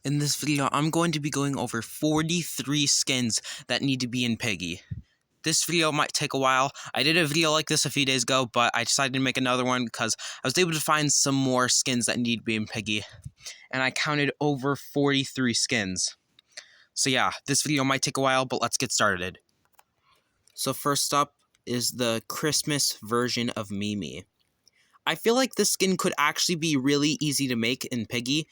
In this video, I'm going to be going over 43 skins that need to be in Piggy. This video might take a while. I did a video like this a few days ago, but I decided to make another one because I was able to find some more skins that need to be in Piggy. And I counted over 43 skins. So yeah, this video might take a while, but let's get started. So first up is the Christmas version of Mimi. I feel like this skin could actually be really easy to make in Piggy,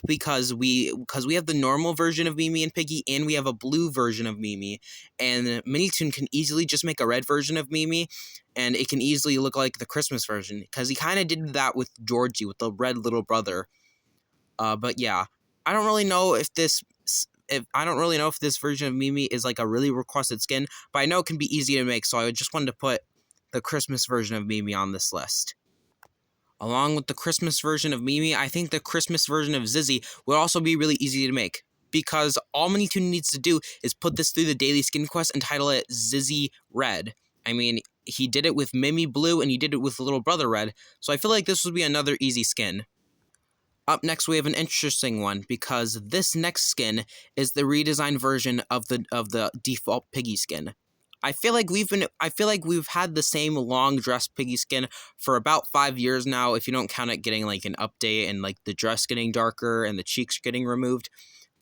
because we have the normal version of Mimi and Piggy, and we have a blue version of Mimi, and Minitoon can easily just make a red version of Mimi, and it can easily look like the Christmas version, because he kind of did that with Georgie, with the red little brother. But yeah, I don't really know if this version of Mimi is like a really requested skin, but I know it can be easy to make, so I just wanted to put the Christmas version of Mimi on this list. Along with the Christmas version of Mimi, I think the Christmas version of Zizzy would also be really easy to make, because all Minitoon needs to do is put this through the daily skin quest and title it Zizzy Red. I mean, he did it with Mimi Blue and he did it with Little Brother Red, so I feel like this would be another easy skin. Up next, we have an interesting one, because this next skin is the redesigned version of the default Piggy skin. I feel like we've had the same long dress Piggy skin for about 5 years now, if you don't count it getting like an update and like the dress getting darker and the cheeks getting removed.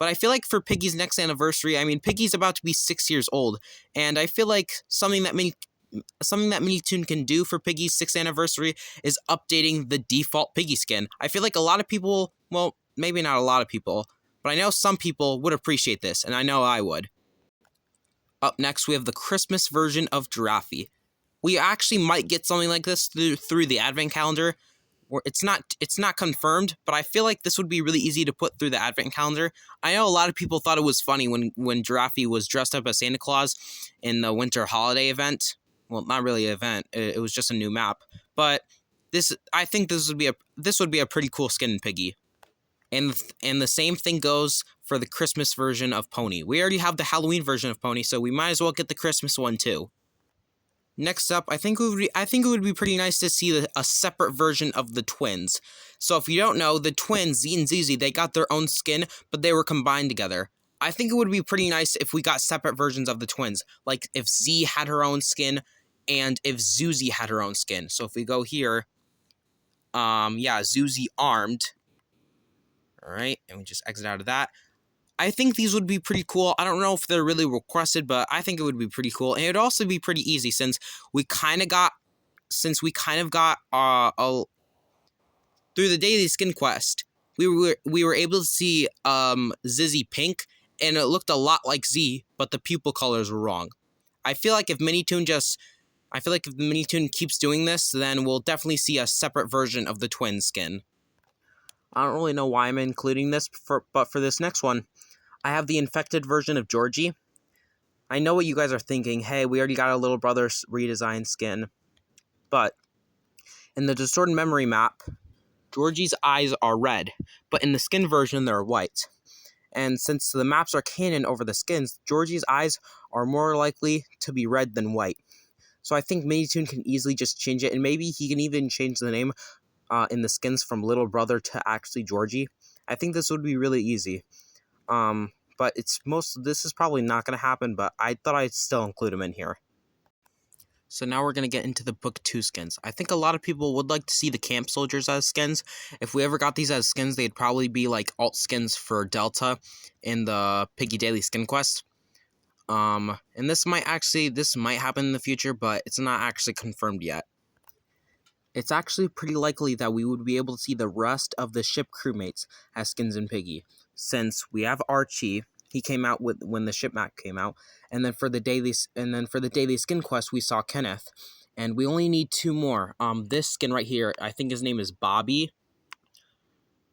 But I feel like for Piggy's next anniversary, I mean, Piggy's about to be 6 years old, and I feel like something that Minitoon can do for Piggy's 6th anniversary is updating the default Piggy skin. I feel like a lot of people, well, maybe not a lot of people, but I know some people would appreciate this, and I know I would. Up next, we have the Christmas version of Giraffe. We actually might get something like this through the advent calendar. It's not confirmed, but I feel like this would be really easy to put through the advent calendar. I know a lot of people thought it was funny when Giraffe was dressed up as Santa Claus in the winter holiday event. Well, not really an event. It was just a new map. But I think this would be a pretty cool skin in Piggy. And the same thing goes for the Christmas version of Pony. We already have the Halloween version of Pony, so we might as well get the Christmas one too. Next up, I think it would be pretty nice to see a separate version of the twins. So if you don't know, the twins, Z and ZZ, they got their own skin, but they were combined together. I think it would be pretty nice if we got separate versions of the twins, like if Z had her own skin and if Zuzi had her own skin. So if we go here, yeah, Zuzi armed. All right, and we just exit out of that. I think these would be pretty cool. I don't know if they're really requested, but I think it would be pretty cool. And it would also be pretty easy since we kind of got through the daily skin quest. We were able to see Zizzy pink, and it looked a lot like Z, but the pupil colors were wrong. I feel like if Minitoon keeps doing this, then we'll definitely see a separate version of the twin skin. I don't really know why I'm including this, but for this next one, I have the infected version of Georgie. I know what you guys are thinking. Hey, we already got a Little Brother's redesigned skin. But in the distorted memory map, Georgie's eyes are red, but in the skin version, they're white. And since the maps are canon over the skins, Georgie's eyes are more likely to be red than white. So I think Minitoon can easily just change it, and maybe he can even change the name in the skins from Little Brother to actually Georgie. I think this would be really easy. But this is probably not going to happen, but I thought I'd still include them in here. So now we're going to get into the Book 2 skins. I think a lot of people would like to see the Camp Soldiers as skins. If we ever got these as skins, they'd probably be like alt skins for Delta in the Piggy Daily Skin Quest. And this might happen in the future, but it's not actually confirmed yet. It's actually pretty likely that we would be able to see the rest of the ship crewmates as skins in Piggy, since we have Archie. He came out when the ship map came out, and then for the daily skin quest we saw Kenneth, and we only need 2 more. This skin right here, I think his name is Bobby.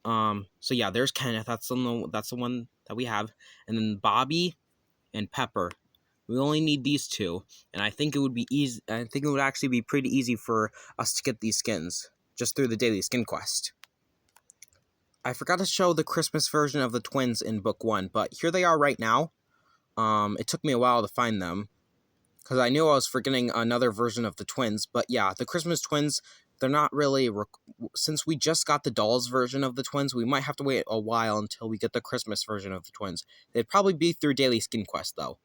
So yeah, there's Kenneth. That's the one that we have, and then Bobby and Pepper. We only need these 2, and I think it would be easy. I think it would actually be pretty easy for us to get these skins just through the daily skin quest. I forgot to show the Christmas version of the twins in Book 1, but here they are right now. It took me a while to find them, because I knew I was forgetting another version of the twins. But yeah, the Christmas twins, they're not really, since we just got the dolls version of the twins, we might have to wait a while until we get the Christmas version of the twins. They'd probably be through Daily Skin Quest, though.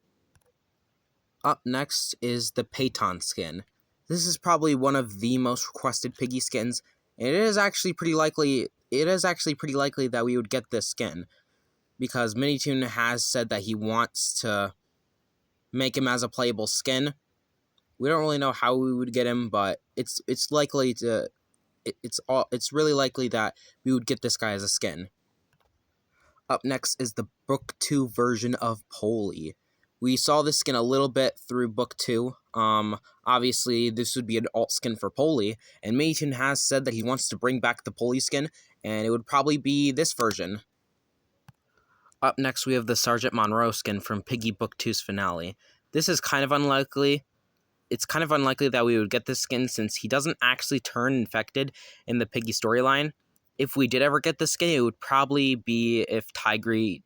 Up next is the Peyton skin. This is probably one of the most requested Piggy skins, and it is actually pretty likely that we would get this skin, because Minitoon has said that he wants to make him as a playable skin. We don't really know how we would get him, but it's really likely that we would get this guy as a skin. Up next is the Book 2 version of Polly. We saw this skin a little bit through Book 2. Obviously, this would be an alt skin for Polly, and Minitoon has said that he wants to bring back the Polly skin, and it would probably be this version. Up next, we have the Sergeant Monroe skin from Piggy Book 2's finale. This is kind of unlikely. It's kind of unlikely that we would get this skin since he doesn't actually turn infected in the Piggy storyline. If we did ever get this skin, it would probably be if Tigry,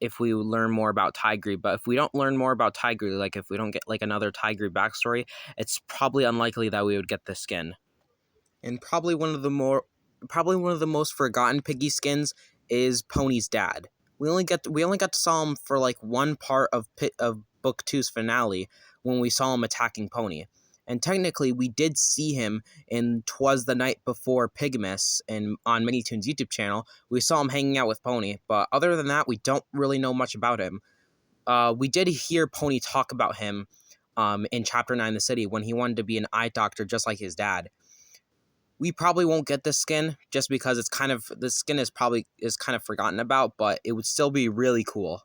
if we learn more about Tigry. But if we don't learn more about Tigry, like if we don't get like another Tigry backstory, it's probably unlikely that we would get this skin. And probably one of the most forgotten Piggy skins is Pony's dad. We only got to saw him for like one part of Book 2's finale when we saw him attacking Pony. And technically, we did see him in 'Twas the Night Before Pigmas and on Minitoon's YouTube channel. We saw him hanging out with Pony, but other than that, we don't really know much about him. We did hear Pony talk about him in Chapter 9, The City, when he wanted to be an eye doctor just like his dad. We probably won't get this skin just because the skin is kind of forgotten about, but it would still be really cool.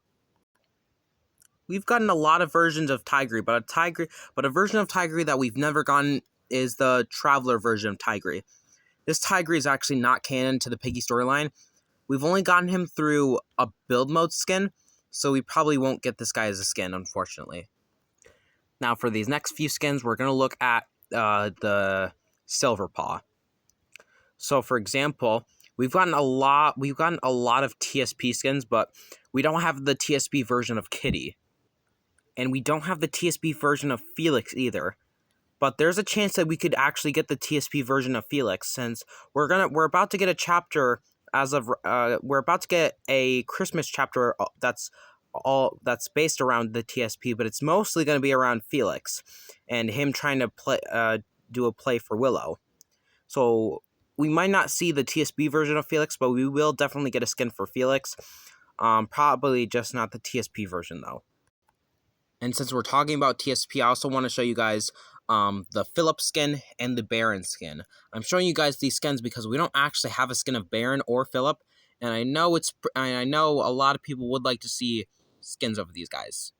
We've gotten a lot of versions of Tigry, but a version of Tigry that we've never gotten is the Traveler version of Tigry. This Tigry is actually not canon to the Piggy storyline. We've only gotten him through a build mode skin, so we probably won't get this guy as a skin, unfortunately. Now, for these next few skins, we're going to look at the Silver Paw. So, for example, we've gotten a lot of TSP skins, but we don't have the TSP version of Kitty. And we don't have the TSP version of Felix either. But there's a chance that we could actually get the TSP version of Felix, since we're about to get a chapter we're about to get a Christmas chapter that's based around the TSP, but it's mostly going to be around Felix and him trying to do a play for Willow. So we might not see the TSP version of Felix, but we will definitely get a skin for Felix. Probably just not the TSP version, though. And since we're talking about TSP, I also want to show you guys the Philip skin and the Baron skin. I'm showing you guys these skins because we don't actually have a skin of Baron or Philip, and I know a lot of people would like to see skins of these guys.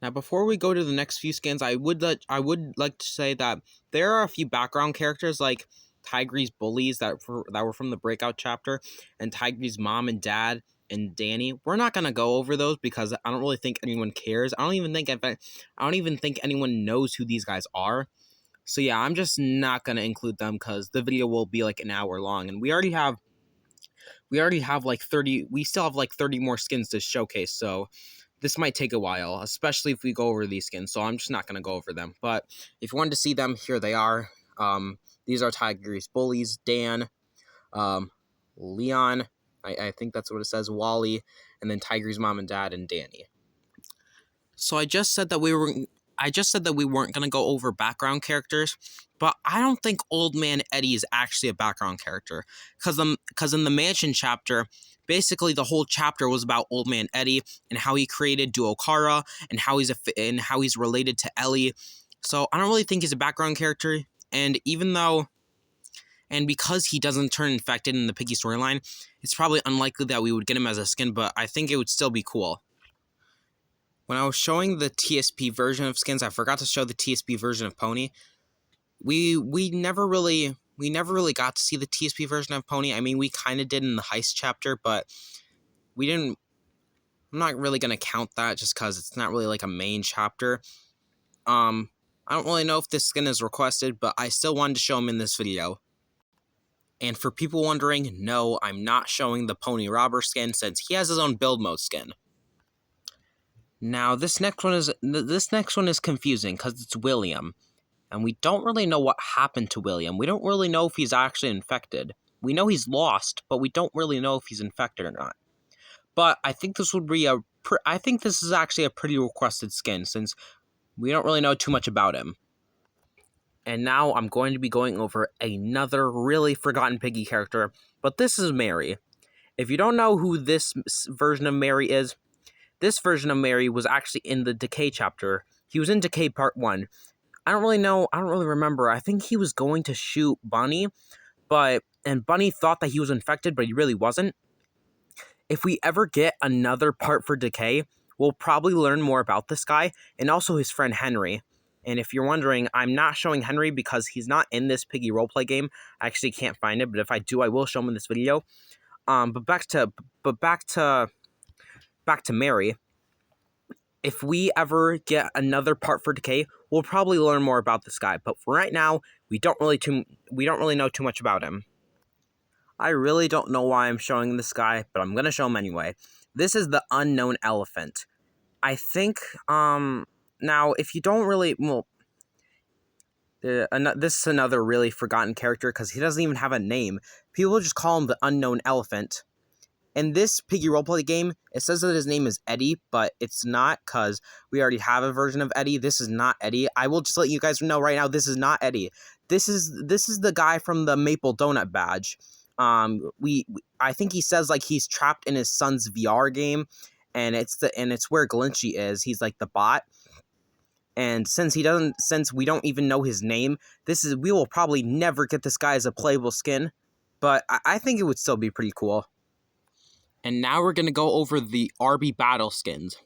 Now, before we go to the next few skins, I would like to say that there are a few background characters like Tigry's bullies that were from the Breakout chapter, and Tigry's mom and dad and Danny. We're not gonna go over those because I don't really think anyone cares. I don't even think anyone knows who these guys are. So yeah, I'm just not gonna include them because the video will be like an hour long, and we already have like 30. We still have like 30 more skins to showcase. So this might take a while, especially if we go over these skins. So I'm just not gonna go over them. But if you wanted to see them, here they are. These are Tigry's bullies: Dan, Leon. I think that's what it says, Wally, and then Tigry's mom and dad, and Danny. So I just said that we weren't going to go over background characters, but I don't think Old Man Eddie is actually a background character, because in the Mansion chapter, basically the whole chapter was about Old Man Eddie and how he created Duokara and how he's related to Ellie. So I don't really think he's a background character, and because he doesn't turn infected in the Piggy storyline, it's probably unlikely that we would get him as a skin, but I think it would still be cool. When I was showing the TSP version of skins, I forgot to show the TSP version of Pony. We never really got to see the TSP version of Pony. I mean, we kind of did in the Heist chapter, but we didn't. I'm not really going to count that just because it's not really like a main chapter. I don't really know if this skin is requested, but I still wanted to show him in this video. And for people wondering, no, I'm not showing the Pony Robber skin since he has his own build mode skin. Now, this next one is confusing because it's William. And we don't really know what happened to William. We don't really know if he's actually infected. We know he's lost, but we don't really know if he's infected or not. But I think this would be I think this is actually a pretty requested skin, since we don't really know too much about him. And now I'm going to be going over another really forgotten Piggy character, but this is Mary. If you don't know who this version of Mary is, this version of Mary was actually in the Decay chapter. He was in Decay Part 1. I don't really remember. I think he was going to shoot Bunny, and Bunny thought that he was infected, but he really wasn't. If we ever get another part for Decay, we'll probably learn more about this guy, and also his friend Henry. And if you're wondering, I'm not showing Henry because he's not in this Piggy roleplay game. I actually can't find it, but if I do, I will show him in this video. But back to Mary. If we ever get another part for Decay, we'll probably learn more about this guy. But for right now, we don't really know too much about him. I really don't know why I'm showing this guy, but I'm gonna show him anyway. This is the unknown elephant. I think now if you don't really this is another really forgotten character because he doesn't even have a name. People just call him the unknown elephant. In this Piggy roleplay game, it says that his name is Eddie, but it's not because we already have a version of Eddie. This is not Eddie. I will just let you guys know right now, this is not Eddie. This is the guy from the Maple Donut badge. I think he says like he's trapped in his son's VR game, and it's where Glinchy is. He's like the bot. And since we don't even know his name, we will probably never get this guy as a playable skin, but I think it would still be pretty cool. And now we're going to go over the RB Battle skins.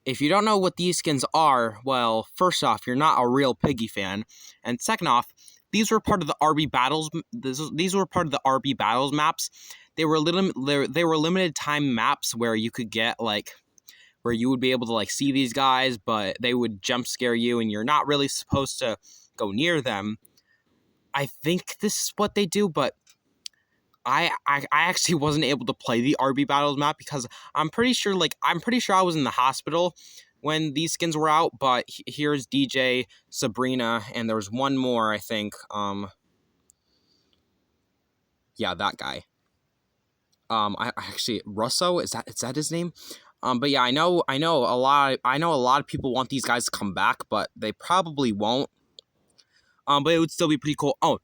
If you don't know what these skins are, well, first off, you're not a real Piggy fan. And second off, these were part of the RB Battles. These were part of the RB Battles maps. They were limited time maps where you could get where you would be able to see these guys, but they would jump scare you, and you're not really supposed to go near them. I think this is what they do, but I actually wasn't able to play the RB Battles map because I'm pretty sure I was in the hospital when these skins were out, but here's DJ, Sabrina, and there was one more, I think. Yeah, that guy. I actually Russo, is that his name? But yeah, I know a lot of people want these guys to come back, but they probably won't. But it would still be pretty cool. Oh,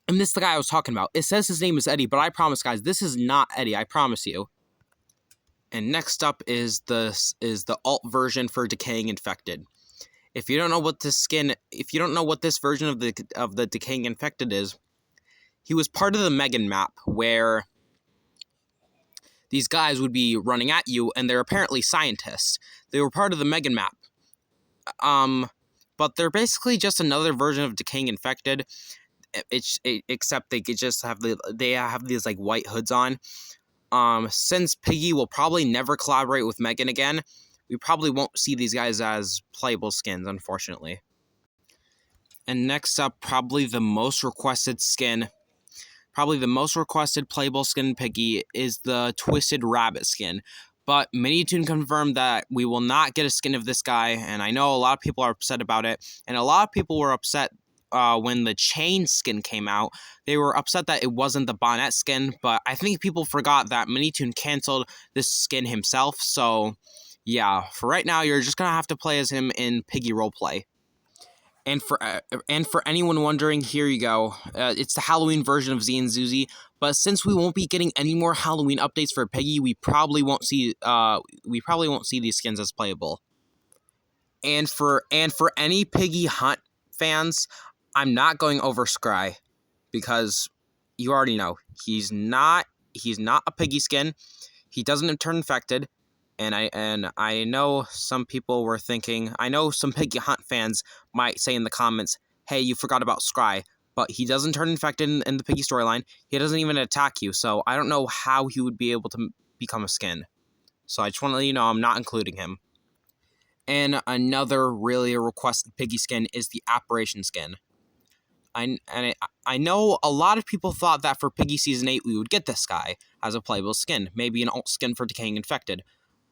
and this is the guy I was talking about. It says his name is Eddie, but I promise, guys, this is not Eddie. I promise you. And next up is the alt version for Decaying Infected. If you don't know what this version of the Decaying Infected is, he was part of the Megan map where these guys would be running at you, and they're apparently scientists. They were part of the Megan map. But they're basically just another version of Decaying Infected. Except they just have these white hoods on. Since Piggy will probably never collaborate with Megan again, we probably won't see these guys as playable skins, unfortunately. And next up, probably the most requested playable skin in Piggy is the Twisted Rabbit skin. But Minitoon confirmed that we will not get a skin of this guy, and I know a lot of people are upset about it, and a lot of people were upset when the Chain skin came out. They were upset that it wasn't the Bonnet skin, but I think people forgot that Minitoon canceled this skin himself, so yeah, for right now, you're just gonna have to play as him in Piggy Roleplay. And for anyone wondering, here you go. It's the Halloween version of Z and Zuzi, but since we won't be getting any more Halloween updates for Piggy, we probably won't see these skins as playable. And for any Piggy Hunt fans, I'm not going over Scry because you already know he's not a Piggy skin. He doesn't turn infected, and I know some people were thinking. I know some Piggy Hunt fans might say in the comments, "Hey, you forgot about Scry," but he doesn't turn infected in the Piggy storyline. He doesn't even attack you, so I don't know how he would be able to become a skin. So I just want to let you know I'm not including him. And another really requested Piggy skin is the Apparition skin. I know a lot of people thought that for Piggy Season 8 we would get this guy as a playable skin, maybe an alt skin for Decaying Infected,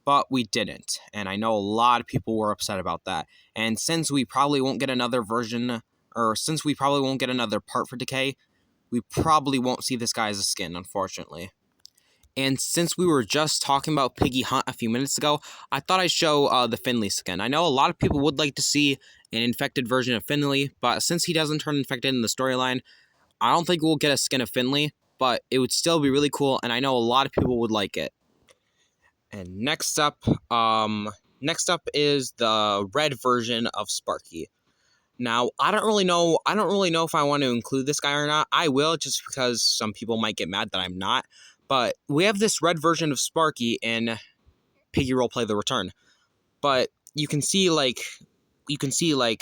but we didn't, and I know a lot of people were upset about that. And since we probably won't get another version or since we probably won't get another part for Decay, we probably won't see this guy as a skin, unfortunately. And since we were just talking about Piggy Hunt a few minutes ago, I thought I'd show the Finley skin. I know a lot of people would like to see an infected version of Finley, but since he doesn't turn infected in the storyline, I don't think we'll get a skin of Finley, but it would still be really cool, and I know a lot of people would like it. And next up is the red version of Sparky. Now, I don't really know if I want to include this guy or not. I will, just because some people might get mad that I'm not. But we have this red version of Sparky in Piggy Roleplay The Return. But you can see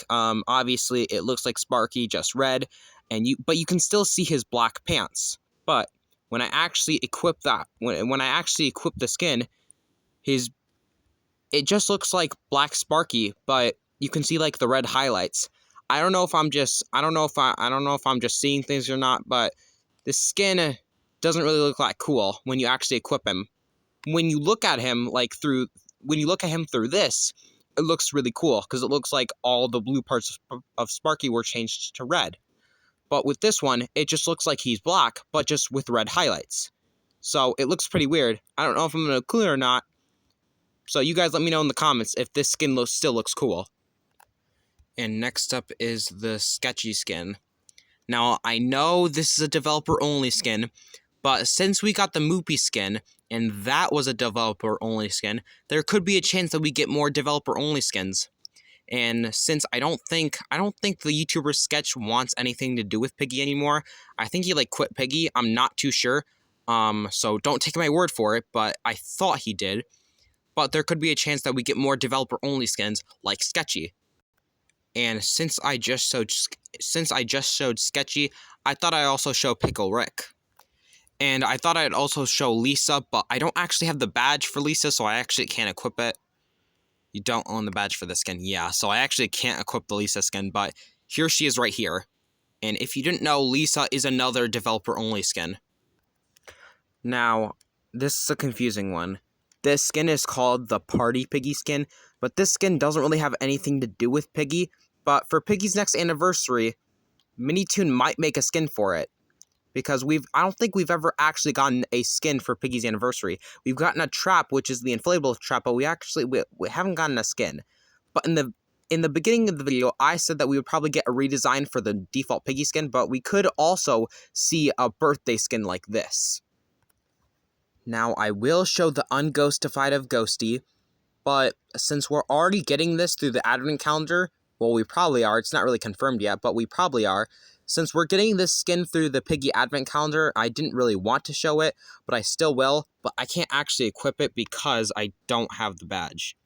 obviously it looks like Sparky, just red, but you can still see his black pants. But when I actually equip the skin, it just looks like black Sparky, but you can see like the red highlights. I don't know if I'm just seeing things or not, but the skin doesn't really look that cool when you actually equip him. When you look at him through this, it looks really cool because it looks like all the blue parts of Sparky were changed to red. But with this one, it just looks like he's black, but just with red highlights. So it looks pretty weird. I don't know if I'm going to include it or not. So you guys let me know in the comments if this skin still looks cool. And next up is the Sketchy skin. Now, I know this is a developer-only skin, but since we got the Moopy skin, and that was a developer-only skin, there could be a chance that we get more developer-only skins. And since I don't think the YouTuber Sketch wants anything to do with Piggy anymore, I think he quit Piggy. I'm not too sure. So don't take my word for it, but I thought he did. But there could be a chance that we get more developer-only skins like Sketchy. And since I just showed Sketchy, I thought I'd also show Pickle Rick. And I thought I'd also show Lisa, but I don't actually have the badge for Lisa, so I actually can't equip it. You don't own the badge for the skin. Yeah, so I actually can't equip the Lisa skin, but here she is right here. And if you didn't know, Lisa is another developer-only skin. Now, this is a confusing one. This skin is called the Party Piggy skin, but this skin doesn't really have anything to do with Piggy. But for Piggy's next anniversary, Minitoon might make a skin for it. Because I don't think we've ever actually gotten a skin for Piggy's anniversary. We've gotten a trap, which is the inflatable trap, but we haven't gotten a skin. But in the beginning of the video, I said that we would probably get a redesign for the default Piggy skin, but we could also see a birthday skin like this. Now, I will show the Unghostified of Ghosty, but since we're already getting this through the advent calendar, well, we probably are. It's not really confirmed yet, but we probably are. Since we're getting this skin through the Piggy Advent Calendar, I didn't really want to show it, but I still will. But I can't actually equip it because I don't have the badge.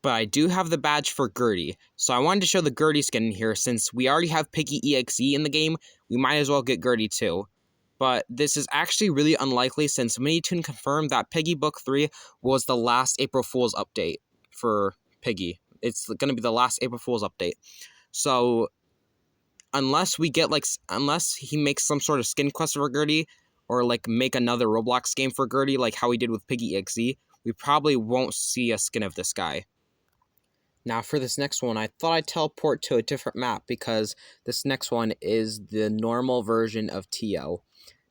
But I do have the badge for Gertie, so I wanted to show the Gertie skin in here. Since we already have Piggy EXE in the game, we might as well get Gertie too. But this is actually really unlikely since Minitoon confirmed that Piggy Book 3 was the last April Fool's update for Piggy. It's going to be the last April Fool's update. So unless he makes some sort of skin quest for Gertie, or make another Roblox game for Gertie like how he did with Piggy EXE, we probably won't see a skin of this guy. Now for this next one, I thought I'd teleport to a different map because this next one is the normal version of Tio.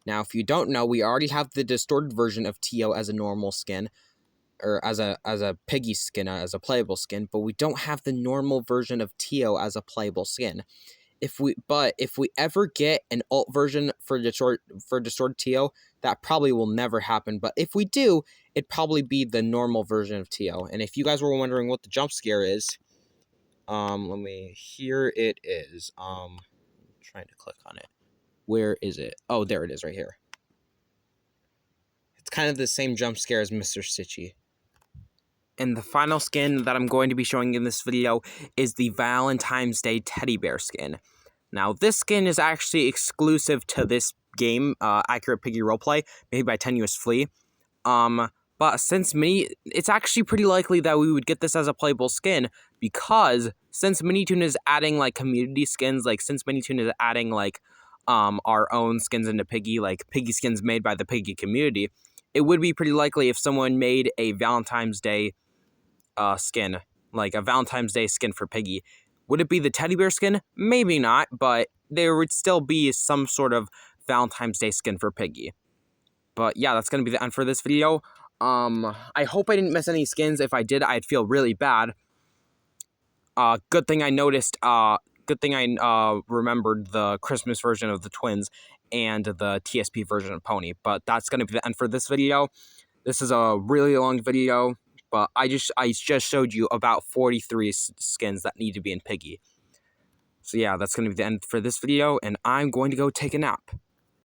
Now if you don't know, we already have the distorted version of Tio as a normal skin, or as a Piggy skin, as a playable skin, but we don't have the normal version of Tio as a playable skin. If we ever get an alt version for distorted Tio, that probably will never happen. But if we do, it'd probably be the normal version of Tio. And if you guys were wondering what the jump scare is, here it is. I'm trying to click on it. Where is it? Oh, there it is right here. It's kind of the same jump scare as Mr. Stitchy. And the final skin that I'm going to be showing in this video is the Valentine's Day Teddy Bear skin. Now, this skin is actually exclusive to this game, Accurate Piggy Roleplay, made by Tenuous Flea. But it's actually pretty likely that we would get this as a playable skin, because since Minitoon is adding, community skins, since Minitoon is adding, our own skins into Piggy, Piggy skins made by the Piggy community, it would be pretty likely if someone made a Valentine's Day skin, a Valentine's Day skin for Piggy, Would it be the teddy bear skin? Maybe not, but there would still be some sort of Valentine's Day skin for Piggy. But yeah, that's going to be the end for this video. I hope I didn't miss any skins. If I did, I'd feel really bad. Good thing I noticed, good thing I remembered the Christmas version of the twins and the TSP version of Pony. But that's going to be the end for this video. This is a really long video, but I just showed you about 43 skins that need to be in Piggy. So yeah, that's going to be the end for this video, and I'm going to go take a nap.